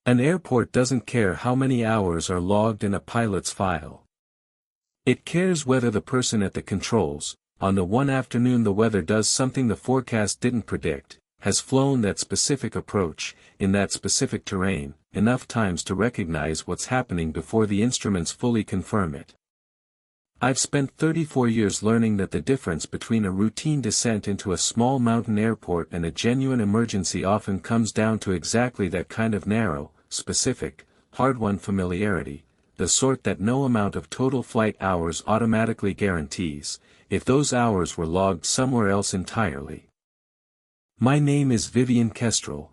An airport doesn't care how many hours are logged in a pilot's file. It cares whether the person at the controls, on the one afternoon the weather does something the forecast didn't predict, has flown that specific approach, in that specific terrain, enough times to recognize what's happening before the instruments fully confirm it. I've spent 34 years learning that the difference between a routine descent into a small mountain airport and a genuine emergency often comes down to exactly that kind of narrow, specific, hard-won familiarity, the sort that no amount of total flight hours automatically guarantees, if those hours were logged somewhere else entirely. My name is Vivian Kestrel.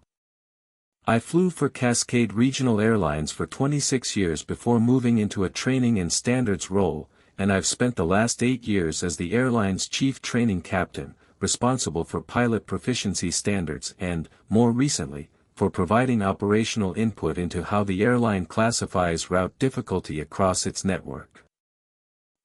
I flew for Cascade Regional Airlines for 26 years before moving into a training and standards role, and I've spent the last 8 years as the airline's chief training captain, responsible for pilot proficiency standards and, more recently, for providing operational input into how the airline classifies route difficulty across its network.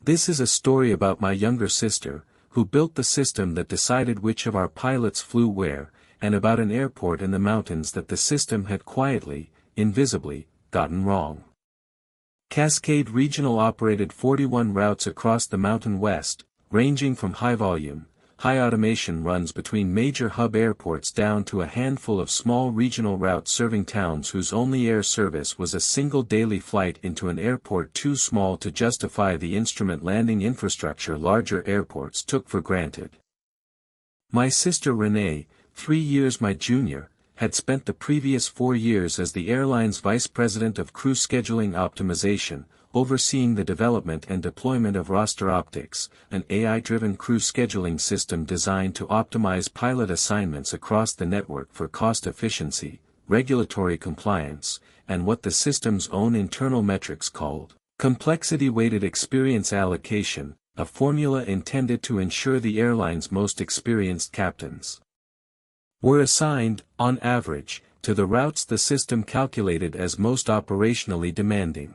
This is a story about my younger sister, who built the system that decided which of our pilots flew where, and about an airport in the mountains that the system had quietly, invisibly, gotten wrong. Cascade Regional operated 41 routes across the Mountain West, ranging from high-volume, high-automation runs between major hub airports down to a handful of small regional routes serving towns whose only air service was a single daily flight into an airport too small to justify the instrument landing infrastructure larger airports took for granted. My sister Renee, 3 years my junior, had spent the previous 4 years as the airline's vice president of crew scheduling optimization, overseeing the development and deployment of Roster Optics, an AI-driven crew scheduling system designed to optimize pilot assignments across the network for cost efficiency, regulatory compliance, and what the system's own internal metrics called complexity-weighted experience allocation, a formula intended to ensure the airline's most experienced captains were assigned, on average, to the routes the system calculated as most operationally demanding.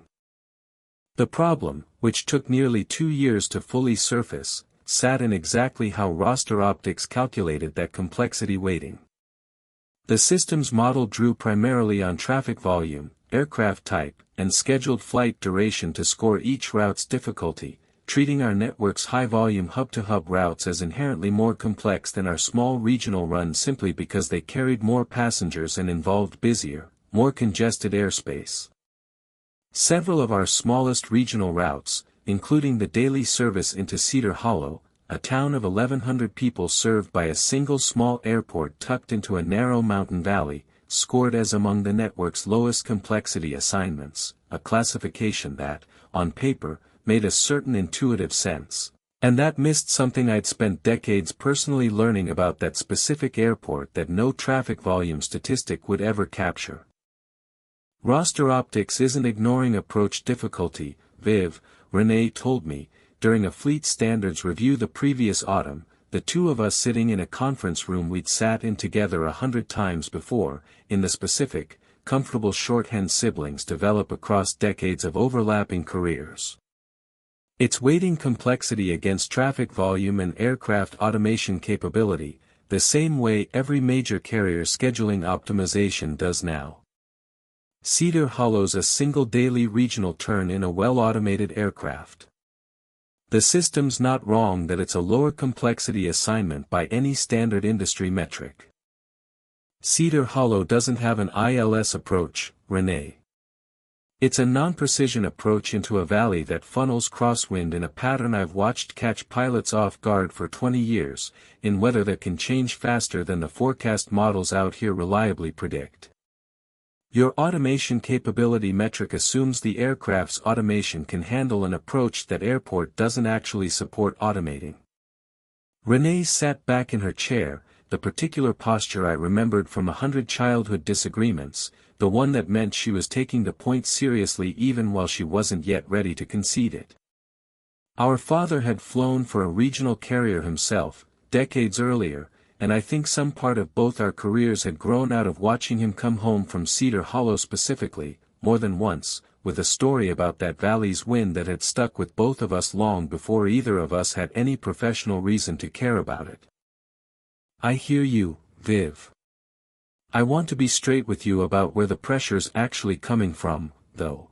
The problem, which took nearly 2 years to fully surface, sat in exactly how Roster Optics calculated that complexity weighting. The system's model drew primarily on traffic volume, aircraft type, and scheduled flight duration to score each route's difficulty, treating our network's high-volume hub-to-hub routes as inherently more complex than our small regional runs simply because they carried more passengers and involved busier, more congested airspace. Several of our smallest regional routes, including the daily service into Cedar Hollow, a town of 1,100 people served by a single small airport tucked into a narrow mountain valley, scored as among the network's lowest complexity assignments, a classification that, on paper, made a certain intuitive sense, and that missed something I'd spent decades personally learning about that specific airport that no traffic volume statistic would ever capture. Roster Optics isn't ignoring approach difficulty, Viv, Renee told me, during a fleet standards review the previous autumn, the two of us sitting in a conference room we'd sat in together 100 times before, in the specific, comfortable shorthand siblings develop across decades of overlapping careers. It's weighting complexity against traffic volume and aircraft automation capability, the same way every major carrier scheduling optimization does now. Cedar Hollow's a single daily regional turn in a well-automated aircraft. The system's not wrong that it's a lower complexity assignment by any standard industry metric. Cedar Hollow doesn't have an ILS approach, Renee. It's a non-precision approach into a valley that funnels crosswind in a pattern I've watched catch pilots off guard for 20 years, in weather that can change faster than the forecast models out here reliably predict. Your automation capability metric assumes the aircraft's automation can handle an approach that airport doesn't actually support automating. Renee sat back in her chair, the particular posture I remembered from 100 childhood disagreements, the one that meant she was taking the point seriously even while she wasn't yet ready to concede it. Our father had flown for a regional carrier himself, decades earlier, and I think some part of both our careers had grown out of watching him come home from Cedar Hollow specifically, more than once, with a story about that valley's wind that had stuck with both of us long before either of us had any professional reason to care about it. I hear you, Viv. I want to be straight with you about where the pressure's actually coming from, though.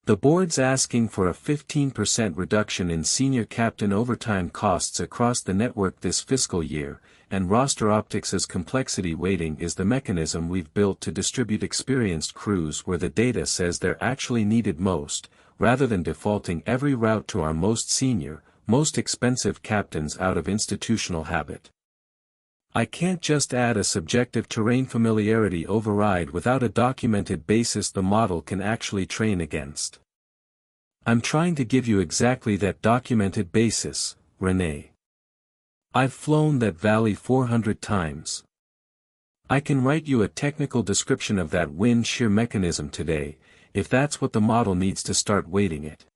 The board's asking for a 15% reduction in senior captain overtime costs across the network this fiscal year, and roster optics' complexity weighting is the mechanism we've built to distribute experienced crews where the data says they're actually needed most, rather than defaulting every route to our most senior, most expensive captains out of institutional habit. I can't just add a subjective terrain familiarity override without a documented basis the model can actually train against. I'm trying to give you exactly that documented basis, Renee. I've flown that valley 400 times. I can write you a technical description of that wind shear mechanism today, if that's what the model needs to start weighting it.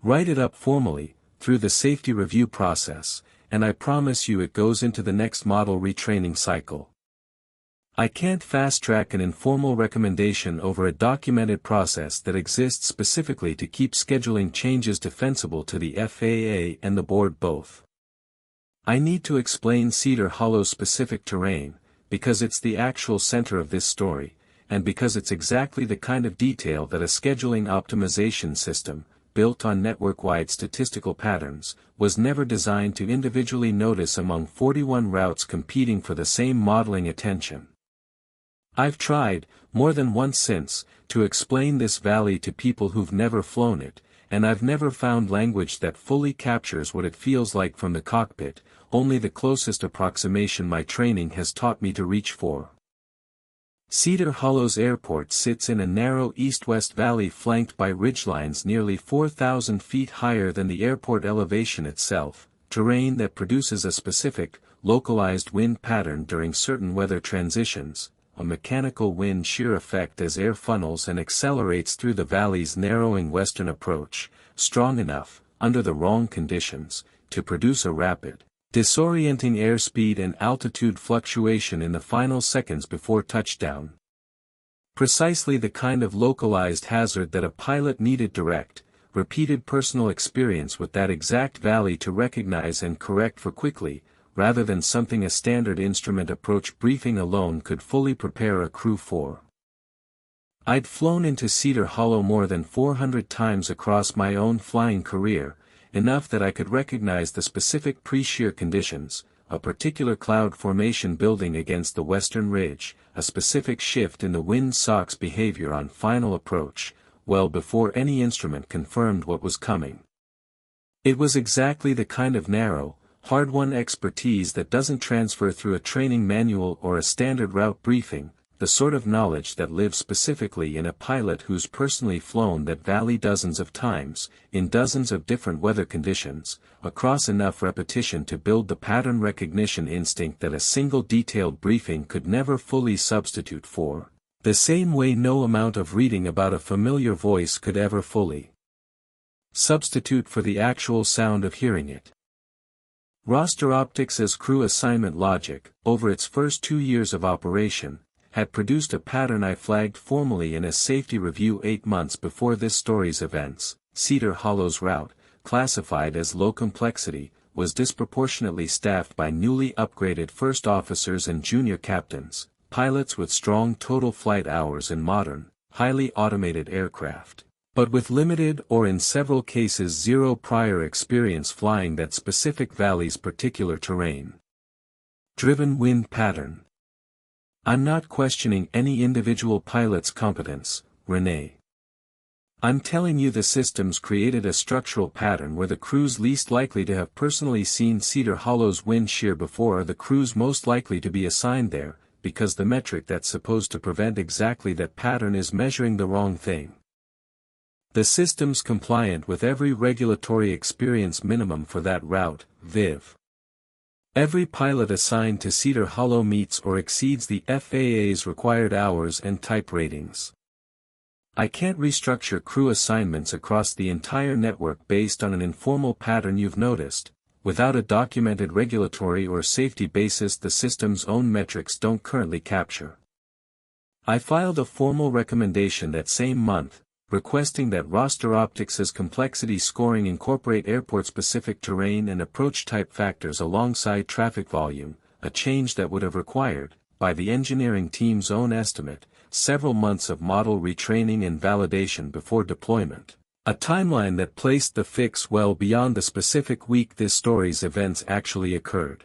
Write it up formally, through the safety review process, and I promise you it goes into the next model retraining cycle. I can't fast-track an informal recommendation over a documented process that exists specifically to keep scheduling changes defensible to the FAA and the board both. I need to explain Cedar Hollow's specific terrain, because it's the actual center of this story, and because it's exactly the kind of detail that a scheduling optimization system, built on network-wide statistical patterns, was never designed to individually notice among 41 routes competing for the same modeling attention. I've tried, more than once since, to explain this valley to people who've never flown it, and I've never found language that fully captures what it feels like from the cockpit, only the closest approximation my training has taught me to reach for. Cedar Hollow's airport sits in a narrow east-west valley flanked by ridgelines nearly 4,000 feet higher than the airport elevation itself, terrain that produces a specific, localized wind pattern during certain weather transitions, a mechanical wind shear effect as air funnels and accelerates through the valley's narrowing western approach, strong enough, under the wrong conditions, to produce a rapid, disorienting airspeed and altitude fluctuation in the final seconds before touchdown. Precisely the kind of localized hazard that a pilot needed direct, repeated personal experience with that exact valley to recognize and correct for quickly, rather than something a standard instrument approach briefing alone could fully prepare a crew for. I'd flown into Cedar Hollow more than 400 times across my own flying career, enough that I could recognize the specific pre-shear conditions, a particular cloud formation building against the western ridge, a specific shift in the wind sock's behavior on final approach, well before any instrument confirmed what was coming. It was exactly the kind of narrow, hard-won expertise that doesn't transfer through a training manual or a standard route briefing, the sort of knowledge that lives specifically in a pilot who's personally flown that valley dozens of times, in dozens of different weather conditions, across enough repetition to build the pattern recognition instinct that a single detailed briefing could never fully substitute for, the same way no amount of reading about a familiar voice could ever fully substitute for the actual sound of hearing it. Roster Optics as crew assignment logic, over its first 2 years of operation, had produced a pattern I flagged formally in a safety review 8 months before this story's events. Cedar Hollow's route, classified as low complexity, was disproportionately staffed by newly upgraded first officers and junior captains, pilots with strong total flight hours and modern, highly automated aircraft, but with limited or in several cases zero prior experience flying that specific valley's particular terrain. Driven wind pattern. I'm not questioning any individual pilot's competence, Renee. I'm telling you the systems created a structural pattern where the crews least likely to have personally seen Cedar Hollow's wind shear before are the crews most likely to be assigned there, because the metric that's supposed to prevent exactly that pattern is measuring the wrong thing. The system's compliant with every regulatory experience minimum for that route, Viv. Every pilot assigned to Cedar Hollow meets or exceeds the FAA's required hours and type ratings. I can't restructure crew assignments across the entire network based on an informal pattern you've noticed, without a documented regulatory or safety basis the system's own metrics don't currently capture. I filed a formal recommendation that same month, requesting that Roster Optics' complexity scoring incorporate airport-specific terrain and approach type factors alongside traffic volume, a change that would have required, by the engineering team's own estimate, several months of model retraining and validation before deployment. A timeline that placed the fix well beyond the specific week this story's events actually occurred.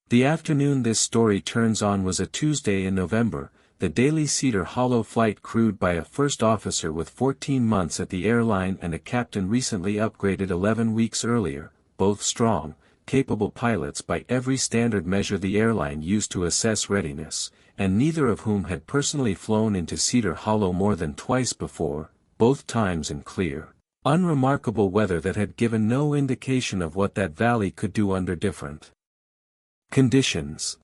The afternoon this story turns on was a Tuesday in November, the daily Cedar Hollow flight crewed by a first officer with 14 months at the airline and a captain recently upgraded 11 weeks earlier, both strong, capable pilots by every standard measure the airline used to assess readiness, and neither of whom had personally flown into Cedar Hollow more than twice before, both times in clear, unremarkable weather that had given no indication of what that valley could do under different conditions.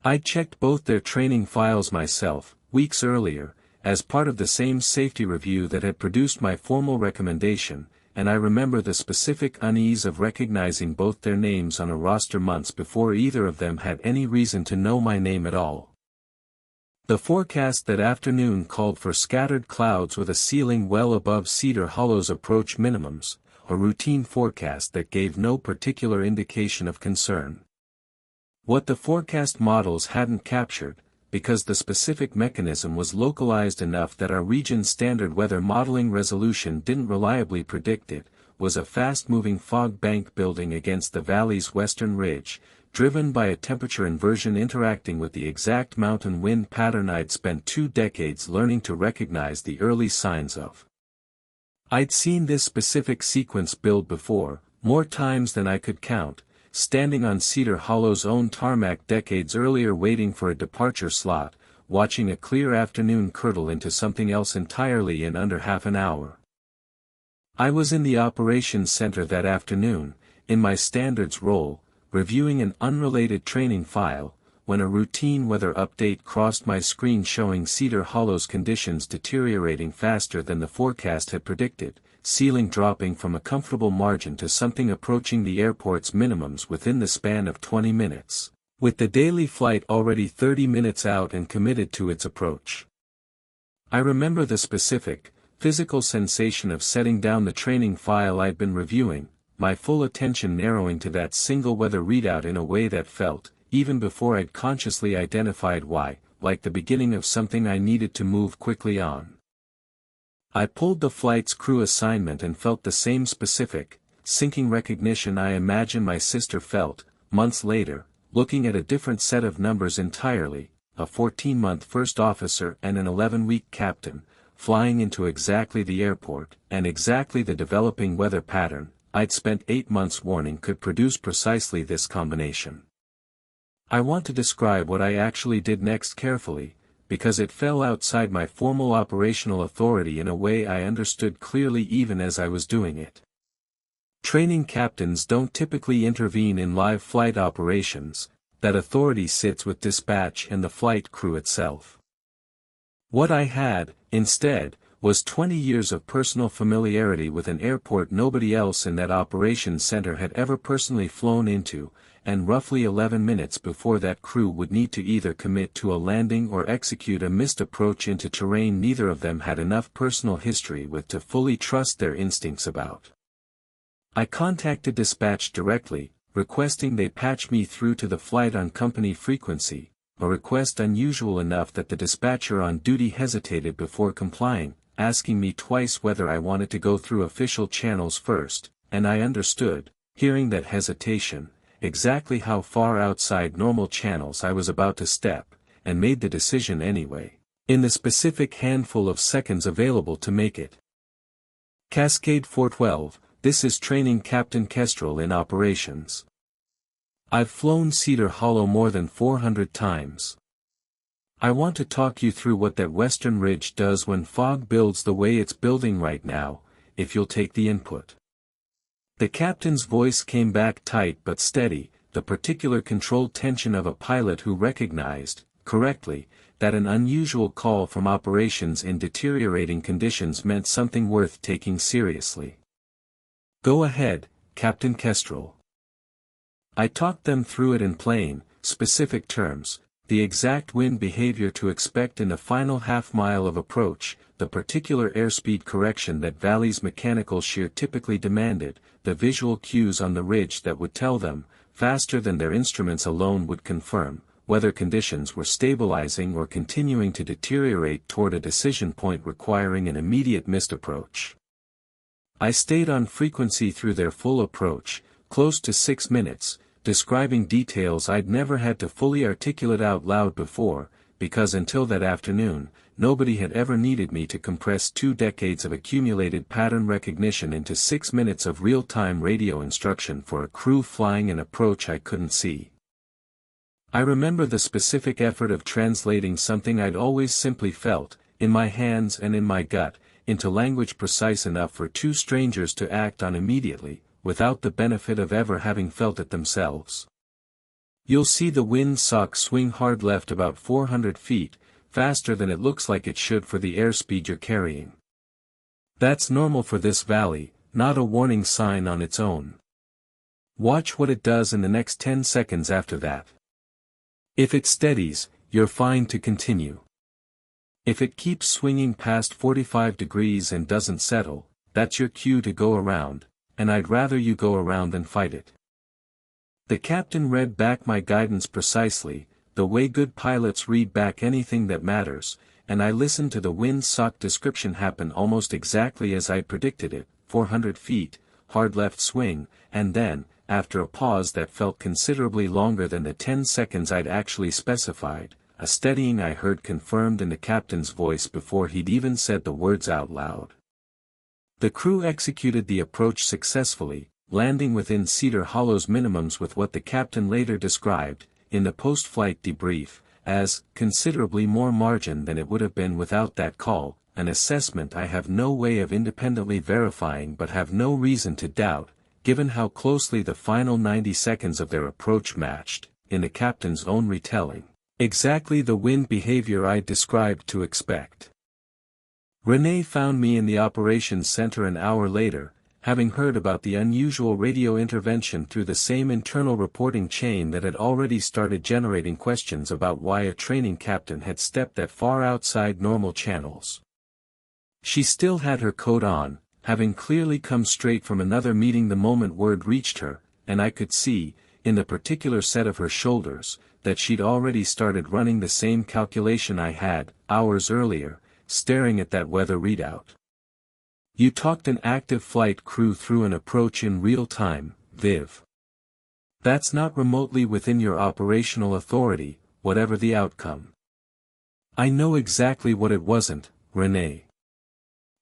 I'd checked both their training files myself, weeks earlier, as part of the same safety review that had produced my formal recommendation, and I remember the specific unease of recognizing both their names on a roster months before either of them had any reason to know my name at all. The forecast that afternoon called for scattered clouds with a ceiling well above Cedar Hollow's approach minimums, a routine forecast that gave no particular indication of concern. What the forecast models hadn't captured, because the specific mechanism was localized enough that our region's standard weather modeling resolution didn't reliably predict it, was a fast-moving fog bank building against the valley's western ridge, driven by a temperature inversion interacting with the exact mountain wind pattern I'd spent 2 decades learning to recognize the early signs of. I'd seen this specific sequence build before, more times than I could count, standing on Cedar Hollow's own tarmac decades earlier waiting for a departure slot, watching a clear afternoon curdle into something else entirely in under half an hour. I was in the operations center that afternoon, in my standards role, reviewing an unrelated training file, when a routine weather update crossed my screen showing Cedar Hollow's conditions deteriorating faster than the forecast had predicted, ceiling dropping from a comfortable margin to something approaching the airport's minimums within the span of 20 minutes, with the daily flight already 30 minutes out and committed to its approach. I remember the specific, physical sensation of setting down the training file I'd been reviewing, my full attention narrowing to that single weather readout in a way that felt, even before I'd consciously identified why, like the beginning of something I needed to move quickly on. I pulled the flight's crew assignment and felt the same specific, sinking recognition I imagine my sister felt, months later, looking at a different set of numbers entirely, a 14-month first officer and an 11-week captain, flying into exactly the airport, and exactly the developing weather pattern I'd spent 8 months warning could produce precisely this combination. I want to describe what I actually did next carefully, because it fell outside my formal operational authority in a way I understood clearly even as I was doing it. Training captains don't typically intervene in live flight operations, that authority sits with dispatch and the flight crew itself. What I had, instead, was 20 years of personal familiarity with an airport nobody else in that operations center had ever personally flown into, and roughly 11 minutes before that crew would need to either commit to a landing or execute a missed approach into terrain neither of them had enough personal history with to fully trust their instincts about. I contacted dispatch directly, requesting they patch me through to the flight on company frequency, a request unusual enough that the dispatcher on duty hesitated before complying, asking me twice whether I wanted to go through official channels first, and I understood, hearing that hesitation, exactly how far outside normal channels I was about to step, and made the decision anyway, in the specific handful of seconds available to make it. Cascade 412, this is Training Captain Kestrel in operations. I've flown Cedar Hollow more than 400 times. I want to talk you through what that western ridge does when fog builds the way it's building right now, if you'll take the input. The captain's voice came back tight but steady, the particular controlled tension of a pilot who recognized, correctly, that an unusual call from operations in deteriorating conditions meant something worth taking seriously. Go ahead, Captain Kestrel. I talked them through it in plain, specific terms, the exact wind behavior to expect in the final half-mile of approach, the particular airspeed correction that Valley's mechanical shear typically demanded, the visual cues on the ridge that would tell them, faster than their instruments alone would confirm, whether conditions were stabilizing or continuing to deteriorate toward a decision point requiring an immediate missed approach. I stayed on frequency through their full approach, close to 6 minutes, describing details I'd never had to fully articulate out loud before, because until that afternoon, nobody had ever needed me to compress 2 decades of accumulated pattern recognition into 6 minutes of real-time radio instruction for a crew flying an approach I couldn't see. I remember the specific effort of translating something I'd always simply felt, in my hands and in my gut, into language precise enough for 2 strangers to act on immediately, without the benefit of ever having felt it themselves. You'll see the wind sock swing hard left about 400 feet, faster than it looks like it should for the airspeed you're carrying. That's normal for this valley, not a warning sign on its own. Watch what it does in the next 10 seconds after that. If it steadies, you're fine to continue. If it keeps swinging past 45 degrees and doesn't settle, that's your cue to go around, and I'd rather you go around than fight it. The captain read back my guidance precisely, the way good pilots read back anything that matters, and I listened to the wind sock description happen almost exactly as I'd predicted it, 400 feet, hard left swing, and then, after a pause that felt considerably longer than the 10 seconds I'd actually specified, a steadying I heard confirmed in the captain's voice before he'd even said the words out loud. The crew executed the approach successfully, landing within Cedar Hollow's minimums with what the captain later described, in the post-flight debrief, as considerably more margin than it would have been without that call, an assessment I have no way of independently verifying but have no reason to doubt, given how closely the final 90 seconds of their approach matched, in the captain's own retelling, exactly the wind behavior I'd described to expect. Renee found me in the operations center an hour later, having heard about the unusual radio intervention through the same internal reporting chain that had already started generating questions about why a training captain had stepped that far outside normal channels. She still had her coat on, having clearly come straight from another meeting the moment word reached her, and I could see, in the particular set of her shoulders, that she'd already started running the same calculation I had, hours earlier, staring at that weather readout. You talked an active flight crew through an approach in real time, Viv. That's not remotely within your operational authority, whatever the outcome. I know exactly what it wasn't, Renee.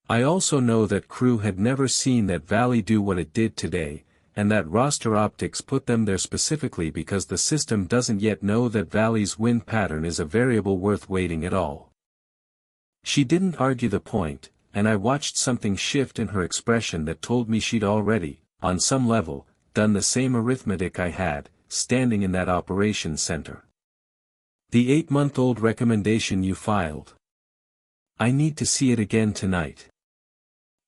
I also know that crew had never seen that valley do what it did today, and that roster optics put them there specifically because the system doesn't yet know that valley's wind pattern is a variable worth waiting at all. She didn't argue the point, and I watched something shift in her expression that told me she'd already, on some level, done the same arithmetic I had, standing in that operations center. The 8-month-old recommendation you filed. I need to see it again tonight.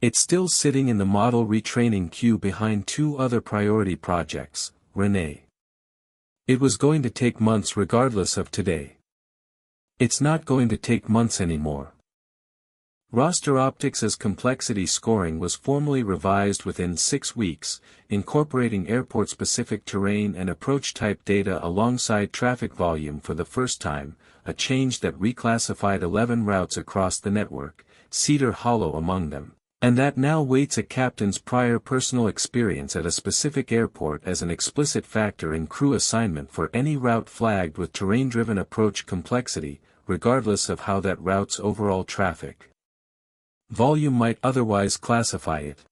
It's still sitting in the model retraining queue behind 2 other priority projects, Renee. It was going to take months regardless of today. It's not going to take months anymore. Roster Optics' complexity scoring was formally revised within 6 weeks, incorporating airport-specific terrain and approach type data alongside traffic volume for the first time, a change that reclassified 11 routes across the network, Cedar Hollow among them, and that now weights a captain's prior personal experience at a specific airport as an explicit factor in crew assignment for any route flagged with terrain-driven approach complexity, regardless of how that route's overall traffic volume might otherwise classify it.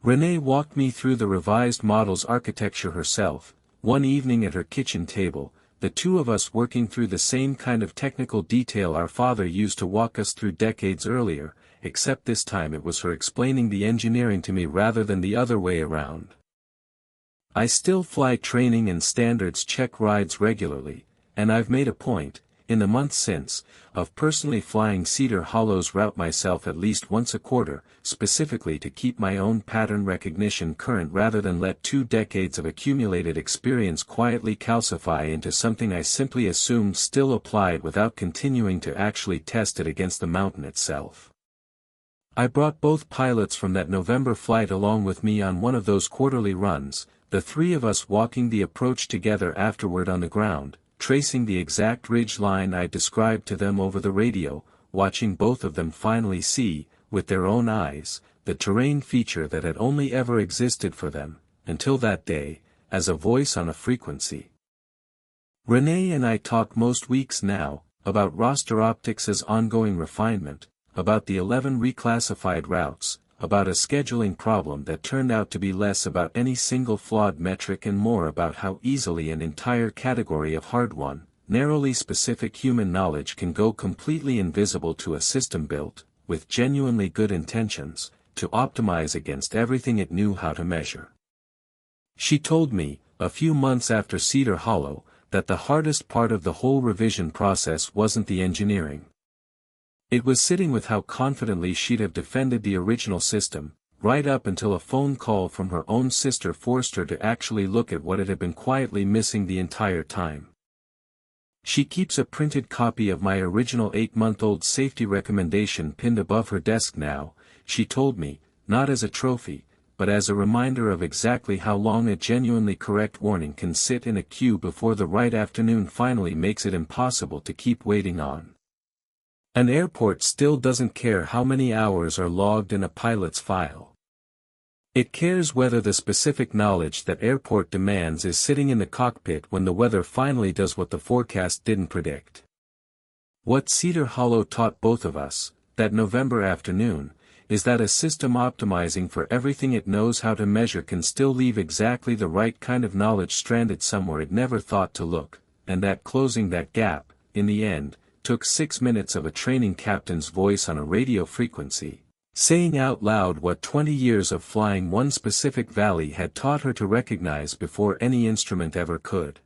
Renee walked me through the revised model's architecture herself, one evening at her kitchen table, the 2 of us working through the same kind of technical detail our father used to walk us through decades earlier, except this time it was her explaining the engineering to me rather than the other way around. I still fly training and standards check rides regularly, and I've made a point, in the months since, of personally flying Cedar Hollow's route myself at least once a quarter, specifically to keep my own pattern recognition current rather than let 2 decades of accumulated experience quietly calcify into something I simply assumed still applied without continuing to actually test it against the mountain itself. I brought both pilots from that November flight along with me on one of those quarterly runs, the 3 of us walking the approach together afterward on the ground, tracing the exact ridge line I described to them over the radio, watching both of them finally see, with their own eyes, the terrain feature that had only ever existed for them, until that day, as a voice on a frequency. Renee and I talk most weeks now, about roster optics as ongoing refinement, about the 11 reclassified routes, about a scheduling problem that turned out to be less about any single flawed metric and more about how easily an entire category of hard-won, narrowly specific human knowledge can go completely invisible to a system built, with genuinely good intentions, to optimize against everything it knew how to measure. She told me, a few months after Cedar Hollow, that the hardest part of the whole revision process wasn't the engineering. It was sitting with how confidently she'd have defended the original system, right up until a phone call from her own sister forced her to actually look at what it had been quietly missing the entire time. She keeps a printed copy of my original 8-month-old safety recommendation pinned above her desk now, she told me, not as a trophy, but as a reminder of exactly how long a genuinely correct warning can sit in a queue before the right afternoon finally makes it impossible to keep waiting on. An airport still doesn't care how many hours are logged in a pilot's file. It cares whether the specific knowledge that airport demands is sitting in the cockpit when the weather finally does what the forecast didn't predict. What Cedar Hollow taught both of us, that November afternoon, is that a system optimizing for everything it knows how to measure can still leave exactly the right kind of knowledge stranded somewhere it never thought to look, and that closing that gap, in the end, took 6 minutes of a training captain's voice on a radio frequency, saying out loud what 20 years of flying one specific valley had taught her to recognize before any instrument ever could.